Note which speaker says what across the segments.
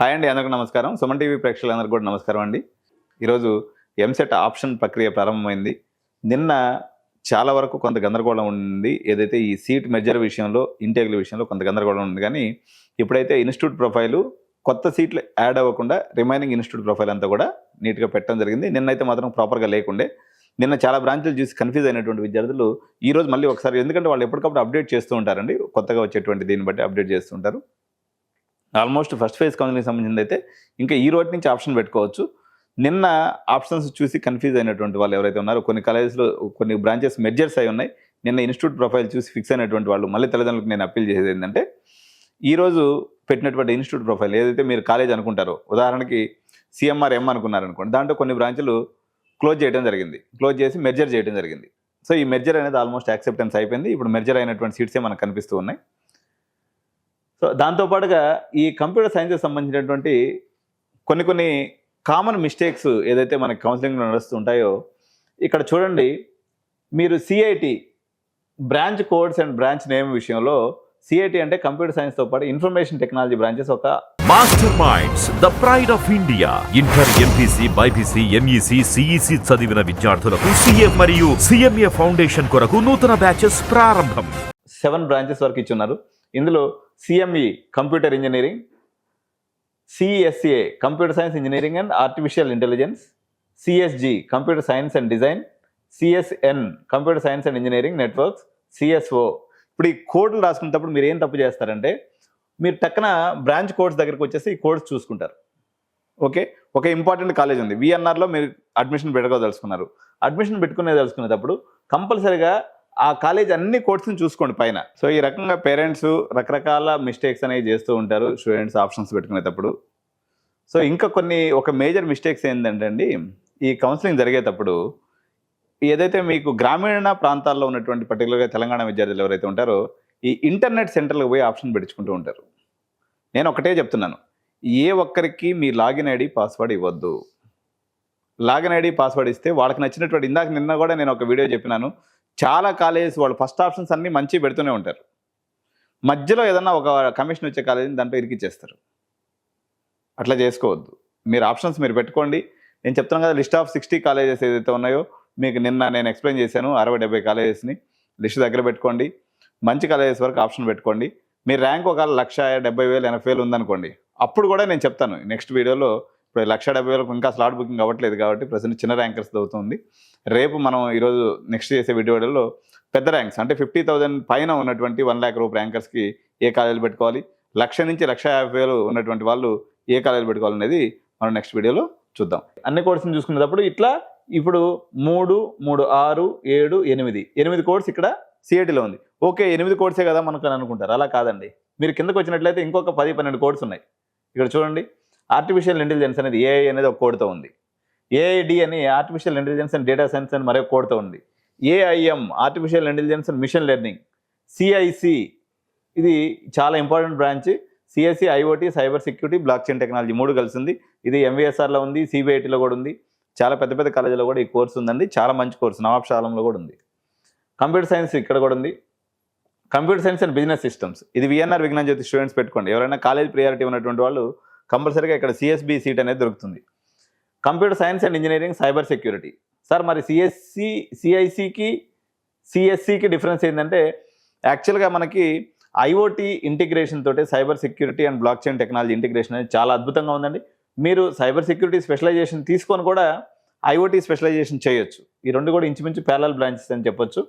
Speaker 1: Hi అండి, అందరికీ నమస్కారం. సుమన్ టీవీ ప్రేక్షకులందరికీ కూడా నమస్కారం అండి. ఈరోజు ఎంసెట్ ఆప్షన్ ప్రక్రియ ప్రారంభమైంది. నిన్న చాలా వరకు కొంత గందరగోళం ఉంది. ఏదైతే ఈ సీట్ మెజర్ విషయంలో, ఇంటేక్ల విషయంలో కొంత గందరగోళం ఉంది. కానీ ఇప్పుడైతే ఇన్స్టిట్యూట్ ప్రొఫైలు కొత్త సీట్లు యాడ్ అవ్వకుండా రిమైనింగ్ ఇన్స్టిట్యూట్ ప్రొఫైల్ అంతా కూడా నీట్గా పెట్టడం జరిగింది. నిన్నైతే మాత్రం ప్రాపర్గా లేకుండే. నిన్న చాలా బ్రాంచ్లు చూసి కన్ఫ్యూజ్ అయినటువంటి విద్యార్థులు ఈరోజు మళ్ళీ ఒకసారి, ఎందుకంటే వాళ్ళు ఎప్పటికప్పుడు అప్డేట్ చేస్తూ ఉంటారండి, కొత్తగా వచ్చేటువంటి దీన్ని బట్టి అప్డేట్ చేస్తూ ఉంటారు. ఆల్మోస్ట్ ఫస్ట్ ఫేజ్ కౌన్సిలింగ్ సంబంధించి అయితే ఇంకా ఈ రోజు నుంచి ఆప్షన్ పెట్టుకోవచ్చు. నిన్న ఆప్షన్స్ చూసి కన్ఫ్యూజ్ అయినటువంటి వాళ్ళు ఎవరైతే ఉన్నారో, కొన్ని కాలేజెస్లో కొన్ని బ్రాంచెస్ మెర్జర్స్ అయి ఉన్నాయి. నిన్న ఇన్స్టిట్యూట్ ప్రొఫైల్ చూసి ఫిక్స్ అయినటువంటి వాళ్ళు మళ్ళీ తల్లిదండ్రులకు నేను అప్పీల్ చేసేది ఏంటంటే, ఈరోజు పెట్టినటువంటి ఇన్స్టిట్యూట్ ప్రొఫైల్ ఏదైతే మీరు కాలేజ్ అనుకుంటారో, ఉదాహరణకి సిఎంఆర్ ఎం అనుకున్నారనుకోండి, దాంట్లో కొన్ని బ్రాంచులు క్లోజ్ చేయడం జరిగింది, క్లోజ్ చేసి మెర్జర్ చేయడం జరిగింది. సో ఈ మెర్జర్ అనేది ఆల్మోస్ట్ యాక్సెప్టెన్స్ అయిపోయింది. ఇప్పుడు మెర్జర్ అయినటువంటి సీట్సే మనకు కనిపిస్తూ ఉన్నాయి. సో దాంతోపాటుగా ఈ కంప్యూటర్ సైన్స్కి సంబంధించినటువంటి కొన్ని కామన్ మిస్టేక్స్ ఏదైతే మనకి కౌన్సిలింగ్లో నడుస్తుంటాయో, ఇక్కడ చూడండి, మీరు CIT branch codes and branch name విషయంలో సిఐటి అంటే కంప్యూటర్ సైన్స్తో పాటు ఇన్ఫర్మేషన్ టెక్నాలజీ బ్రాంచెస్ ఒక
Speaker 2: master minds, the pride of India. Inter, MPC, BiPC, MEC, CEC చదివిన విద్యార్థులకు సిఏ మరియు సిఎంఏ ఫౌండేషన్ కొరకు నూతన బ్యాచెస్ ప్రారంభం.
Speaker 1: 7 బ్రాంచెస్ వరకు ఇచ్చున్నారు. ఇందులో CME computer engineering, CSA computer science engineering and artificial intelligence, CSG computer science and design, CSN computer science and engineering networks, CSO. ఇప్పుడు ఈ కోడ్లు రాసుకునేటప్పుడు మీరు ఏం తప్పు చేస్తారంటే, మీరు టక్కన బ్రాంచ్ కోడ్స్ దగ్గరికి వచ్చేసి ఈ కోడ్స్ చూసుకుంటారు. ఓకే, ఒక ఇంపార్టెంట్ కాలేజ్ ఉంది, విఎన్ఆర్లో మీరు అడ్మిషన్ పెట్టుకోదలుచుకున్నారు. అడ్మిషన్ పెట్టుకునేదలుచుకునేటప్పుడు కంపల్సరీగా ఆ కాలేజ్ అన్ని కోర్సుని చూసుకోండి పైన. సో ఈ రకంగా పేరెంట్స్ రకరకాల మిస్టేక్స్ అనేవి చేస్తూ ఉంటారు స్టూడెంట్స్ ఆప్షన్స్ పెట్టుకునేటప్పుడు. సో ఇంకా ఒక మేజర్ మిస్టేక్స్ ఏంటంటే అండి, ఈ కౌన్సిలింగ్ జరిగేటప్పుడు ఏదైతే మీకు గ్రామీణ ప్రాంతాల్లో ఉన్నటువంటి పర్టికులర్గా తెలంగాణ విద్యార్థులు ఎవరైతే ఉంటారో, ఈ ఇంటర్నెట్ సెంటర్లకు పోయి ఆప్షన్ పెట్టించుకుంటూ ఉంటారు. నేను ఒకటే చెప్తున్నాను, ఏ ఒక్కరికి మీ లాగిన్ ఐడి పాస్వర్డ్ ఇవ్వద్దు. లాగిన్ ఐడి పాస్వర్డ్ ఇస్తే వాళ్ళకి నచ్చినటువంటి, నిన్న కూడా నేను ఒక వీడియో చెప్పినాను, చాలా కాలేజెస్ వాళ్ళు ఫస్ట్ ఆప్షన్స్ అన్నీ మంచి పెడుతూనే ఉంటారు, మధ్యలో ఏదన్నా ఒక కమిషన్ వచ్చే కాలేజీని దాంట్లో ఇరికిచ్చేస్తారు. అట్లా చేసుకోవద్దు. మీరు ఆప్షన్స్ మీరు పెట్టుకోండి. నేను చెప్తున్నాను కదా, లిస్ట్ ఆఫ్ 60 కాలేజెస్ ఏదైతే ఉన్నాయో, మీకు నిన్న నేను ఎక్స్ప్లెయిన్ చేశాను, 60-70 కాలేజెస్ని లిస్ట్ దగ్గర పెట్టుకోండి. మంచి కాలేజెస్ వరకు ఆప్షన్ పెట్టుకోండి. మీ ర్యాంక్ ఒక 1,70,000, 80,000 ఉందనుకోండి, అప్పుడు కూడా నేను చెప్తాను నెక్స్ట్ వీడియోలో. ఇప్పుడు 1,70,000 ఇంకా స్లాట్ బుకింగ్ అవ్వట్లేదు కాబట్టి ప్రజెంట్ చిన్న ర్యాంకర్స్ అవుతుంది. రేపు మనం ఈరోజు నెక్స్ట్ చేసే వీడియోలో పెద్ద ర్యాంక్స్ అంటే 50,000 పైన ఉన్నటువంటి 1,00,000 రూపాయల ర్యాంకర్స్కి ఏ కాలేజీలు పెట్టుకోవాలి, 1,00,000 నుంచి 1,50,000 ఉన్నటువంటి వాళ్ళు ఏ కాలేజీలు పెట్టుకోవాలనేది మనం నెక్స్ట్ వీడియోలో చూద్దాం. అన్ని కోర్సుని చూసుకునేటప్పుడు ఇట్లా ఇప్పుడు 3, 3, 6, 7, 8 కోర్స్ ఇక్కడ సిఐటిలో ఉంది. ఓకే, 8 కోర్సే కదా మనకు అని అనుకుంటారు. అలా కాదండి. మీరు కిందకు వచ్చినట్లయితే ఇంకొక 10-12 కోర్స్ ఉన్నాయి. ఇక్కడ చూడండి, ఆర్టిఫిషియల్ ఇంటెలిజెన్స్ అనేది ఏఐ అనేది ఒక కోడ్తో ఉంది. ఏఐడి అని artificial intelligence and data science అని మరొక కోడ్తో ఉంది. AIM artificial intelligence and machine learning. CIC ఇది చాలా important branch. CSC IoT, cyber security, blockchain technology 3 కలిసి ఉంది. ఇది ఎంవిఎస్ఆర్లో ఉంది, సిబిఐటీలో కూడా ఉంది. చాలా పెద్ద పెద్ద కాలేజీలో కూడా ఈ కోర్సు ఉందండి. చాలా మంచి కోర్సు, నవాబ్ షాలంలో కూడా ఉంది. కంప్యూటర్ సైన్స్ ఇక్కడ కూడా ఉంది. Computer science and business systems ఇది విఎన్ఆర్ విజ్ఞాన్ జ్యోతి స్టూడెంట్స్ పెట్టుకోండి. ఎవరైనా కాలేజ్ ప్రియారిటీ ఉన్నటువంటి వాళ్ళు కంపల్సరీగా ఇక్కడ సిఎస్బి సీట్ అనేది దొరుకుతుంది. Computer science and engineering, cyber security. Sir మరి సిఐసికి సిఎస్సికి డిఫరెన్స్ ఏంటంటే, యాక్చువల్గా మనకి ఐఓటీ ఇంటిగ్రేషన్ తోటి cyber security and block chain technology integration అనేది చాలా అద్భుతంగా ఉందండి. మీరు సైబర్ సెక్యూరిటీ స్పెషలైజేషన్ తీసుకొని కూడా ఐఓటీ స్పెషలైజేషన్ చేయొచ్చు. ఈ రెండు కూడా ఇంచుమించు ప్యారలల్ బ్రాంచెస్ అని చెప్పొచ్చు.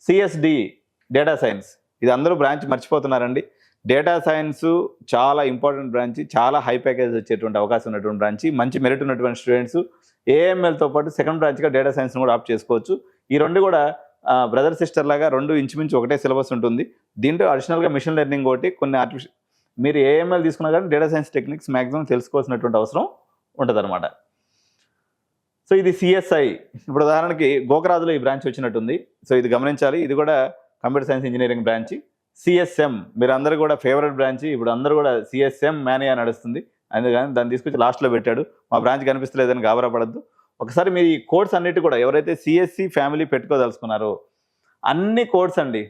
Speaker 1: సిఎస్డి డేటా సైన్స్, ఇది అందరూ బ్రాంచ్ మర్చిపోతున్నారండి. డేటా సైన్స్ చాలా ఇంపార్టెంట్ బ్రాంచ్, చాలా హై ప్యాకేజ్ వచ్చేటువంటి అవకాశం ఉన్నటువంటి బ్రాంచ్. మంచి మెరిట్ ఉన్నటువంటి స్టూడెంట్స్ ఏఎంఎల్తో పాటు సెకండ్ బ్రాంచ్గా డేటా సైన్స్ని కూడా ఆప్ట్ చేసుకోవచ్చు. ఈ రెండు కూడా బ్రదర్ సిస్టర్ లాగా రెండు ఇంచుమించు ఒకటే సిలబస్ ఉంటుంది. దీంట్లో అడిషనల్గా మిషన్ లెర్నింగ్ ఒకటి, కొన్ని మీరు ఏఎంఎల్ తీసుకున్నా కానీ డేటా సైన్స్ టెక్నిక్స్ మ్యాక్సిమం తెలుసుకోవాల్సినటువంటి అవసరం ఉంటుంది అనమాట. సో ఇది సిఎస్ఐ. ఇప్పుడు ఉదాహరణకి గోకరాజులో ఈ బ్రాంచ్ వచ్చినట్టుంది. సో ఇది గమనించాలి. ఇది కూడా computer science engineering branch. CSM మీరు అందరూ కూడా ఫేవరెట్ బ్రాంచ్. ఇప్పుడు అందరూ కూడా సిఎస్ఎం మేనియా నడుస్తుంది. అందుకని దాన్ని తీసుకొచ్చి లాస్ట్లో పెట్టాడు. మా బ్రాంచ్ కనిపిస్తలేదని గాబరా పడద్దు. ఒకసారి మీరు ఈ కోర్స్ అన్నిటి కూడా ఎవరైతే సిఎస్సి ఫ్యామిలీ పెట్టుకోదలుచుకున్నారో అన్ని కోర్స్ అండి,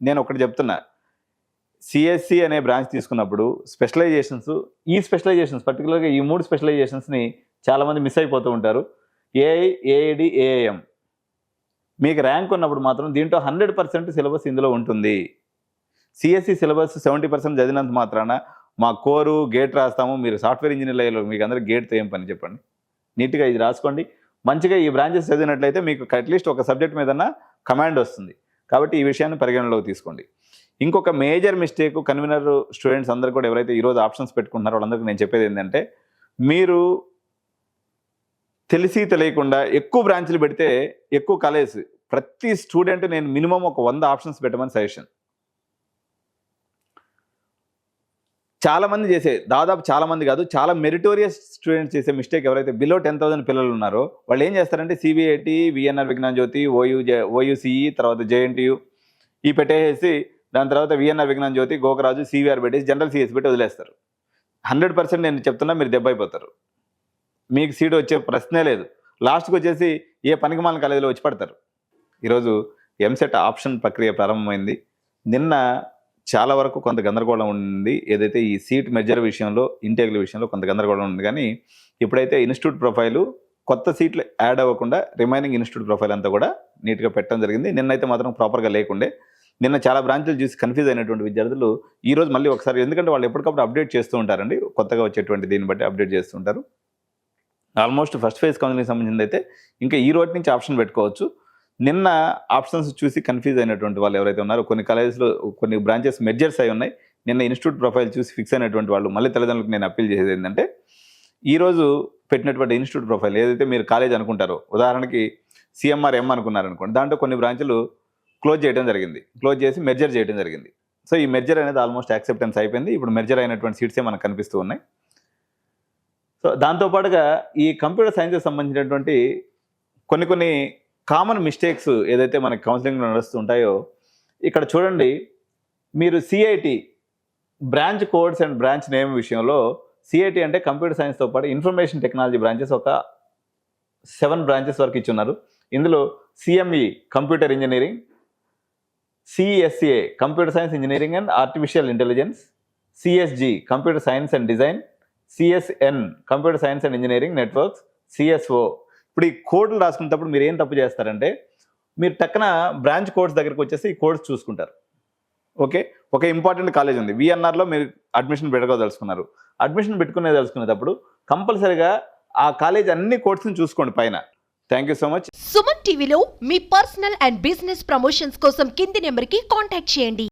Speaker 1: నేను ఒకటి చెప్తున్నా, సిఎస్సి అనే బ్రాంచ్ తీసుకున్నప్పుడు స్పెషలైజేషన్స్ పర్టికులర్గా ఈ 3 స్పెషలైజేషన్స్ని చాలామంది మిస్ అయిపోతూ ఉంటారు. AI, AID, AIM. మీకు ర్యాంక్ ఉన్నప్పుడు మాత్రం దీంట్లో 100% సిలబస్ ఇందులో ఉంటుంది. సిఎస్సి సిలబస్ 70% చదివినంత మాత్రాన మా కోరు గేట్ రాస్తాము, మీరు సాఫ్ట్వేర్ ఇంజనీర్లు అయ్యారు, మీకు అందరికి గేట్తో ఏం పని చెప్పండి. నీట్గా ఇది రాసుకోండి. మంచిగా ఈ బ్రాంచెస్ చదివినట్లయితే మీకు అట్లీస్ట్ ఒక సబ్జెక్ట్ మీదన్నా కమాండ్ వస్తుంది. కాబట్టి ఈ విషయాన్ని పరిగణనలోకి తీసుకోండి. ఇంకొక మేజర్ మిస్టేక్ కన్వీనర్ స్టూడెంట్స్ అందరూ కూడా ఎవరైతే ఈరోజు ఆప్షన్స్ పెట్టుకుంటున్నారో వాళ్ళందరికీ నేను చెప్పేది ఏంటంటే, మీరు తెలిసి తెలియకుండా ఎక్కువ బ్రాంచ్లు పెడితే ఎక్కువ కాలేజ్. ప్రతి స్టూడెంట్ నేను మినిమం ఒక 100 ఆప్షన్స్ పెట్టమని సజెషన్. చాలామంది కాదు, చాలా మెరిటోరియస్ స్టూడెంట్స్ చేసే మిస్టేక్ ఎవరైతే బిలో 10,000 పిల్లలు ఉన్నారో వాళ్ళు ఏం చేస్తారంటే సిబిఐటి, విఎన్ఆర్ విజ్ఞాన్ జ్యోతి, ఓయూసిఈ, తర్వాత జేఎన్టీయు ఈ పెట్టేసి దాని తర్వాత విఎన్ఆర్ విజ్ఞాన్ జ్యోతి, గోకరాజు, సివిఆర్ పెట్టేసి జనరల్ సిఎస్ పెట్టి వదిలేస్తారు. 100% నేను చెప్తున్నా, మీరు దెబ్బ అయిపోతారు. మీకు సీట్ వచ్చే ప్రశ్నే లేదు. లాస్ట్కి వచ్చేసి ఏ పనికిమాలిన కాలేజీలో వచ్చి పడతారు. ఈరోజు ఎంసెట్ ఆప్షన్ ప్రక్రియ ప్రారంభమైంది. నిన్న చాలా వరకు కొంత గందరగోళం ఉంది. ఏదైతే ఈ సీట్ మెజర్ విషయంలో, ఇంటేగ్ల విషయంలో కొంత గందరగోళం ఉంది. కానీ ఇప్పుడైతే ఇన్స్టిట్యూట్ ప్రొఫైలు కొత్త సీట్లు యాడ్ అవ్వకుండా రిమైనింగ్ ఇన్స్టిట్యూట్ ప్రొఫైల్ అంతా కూడా నీట్గా పెట్టడం జరిగింది. నిన్నైతే మాత్రం ప్రాపర్గా లేకుండే. నిన్న చాలా బ్రాంచ్లు చూసి కన్ఫ్యూజ్ అయినటువంటి విద్యార్థులు ఈరోజు మళ్ళీ ఒకసారి, ఎందుకంటే వాళ్ళు ఎప్పటికప్పుడు అప్డేట్ చేస్తూ ఉంటారండి, కొత్తగా వచ్చేటువంటి దీన్ని బట్టి అప్డేట్ చేస్తూ ఉంటారు. ఆల్మోస్ట్ ఫస్ట్ ఫేజ్ కౌన్సిలింగ్ సంబంధించింది అయితే ఇంకా ఈ రోజు నుంచి ఆప్షన్ పెట్టుకోవచ్చు. నిన్న ఆప్షన్స్ చూసి కన్ఫ్యూజ్ అయినటువంటి వాళ్ళు ఎవరైతే ఉన్నారో, కొన్ని కాలేజెస్లో కొన్ని బ్రాంచెస్ మెర్జర్స్ అయి ఉన్నాయి. నిన్న ఇన్స్టిట్యూట్ ప్రొఫైల్ చూసి ఫిక్స్ అయినటువంటి వాళ్ళు మళ్ళీ తల్లిదండ్రులకు నేను అప్పీల్ చేసేది ఏంటంటే, ఈరోజు పెట్టినటువంటి ఇన్స్టిట్యూట్ ప్రొఫైల్ ఏదైతే మీరు కాలేజ్ అనుకుంటారో, ఉదాహరణకి సిఎంఆర్ అనుకున్నారనుకోండి, దాంట్లో కొన్ని బ్రాంచ్లు క్లోజ్ చేయడం జరిగింది, క్లోజ్ చేసి మెర్జర్ చేయడం జరిగింది. సో ఈ మెర్జర్ అనేది ఆల్మోస్ట్ యాక్సెప్టెన్స్ అయిపోయింది. ఇప్పుడు మెర్జర్ అయినటువంటి సీట్సే మనకు కనిపిస్తూ ఉన్నాయి. సో దాంతోపాటుగా ఈ కంప్యూటర్ సైన్స్కి సంబంధించినటువంటి కొన్ని కామన్ మిస్టేక్స్ ఏదైతే మనకి కౌన్సిలింగ్లో నడుస్తుంటాయో, ఇక్కడ చూడండి. మీరు CIT branch codes and branch name విషయంలో, సిఐటి అంటే కంప్యూటర్ సైన్స్తో పాటు ఇన్ఫర్మేషన్ టెక్నాలజీ బ్రాంచెస్ ఒక 7 బ్రాంచెస్ వరకు ఇచ్చున్నారు. ఇందులో CME computer engineering, CSA computer science engineering and artificial intelligence, CSG computer science and design, CSN computer science and engineering networks, CSO. ఇప్పుడు ఈ కోడ్లు రాసుకునేటప్పుడు మీరు ఏం తప్పు చేస్తారంటే, మీరు టక్కన బ్రాంచ్ కోడ్స్ దగ్గరికి వచ్చేసి ఈ కోడ్స్ చూసుకుంటారు. ఓకే, ఒక ఇంపార్టెంట్ కాలేజ్ ఉంది, విఎన్ఆర్లో మీరు అడ్మిషన్ పెట్టుకోదలుచుకున్నారు. అడ్మిషన్ పెట్టుకునేటప్పుడు కంపల్సరీగా ఆ కాలేజ్ అన్ని కోడ్స్ని చూసుకోండి పైన. Thank you so much.
Speaker 3: Suman టీవీలో మీ పర్సనల్ అండ్ బిజినెస్ ప్రమోషన్స్ కోసం కింది నెంబర్కి కాంటాక్ట్ చేయండి.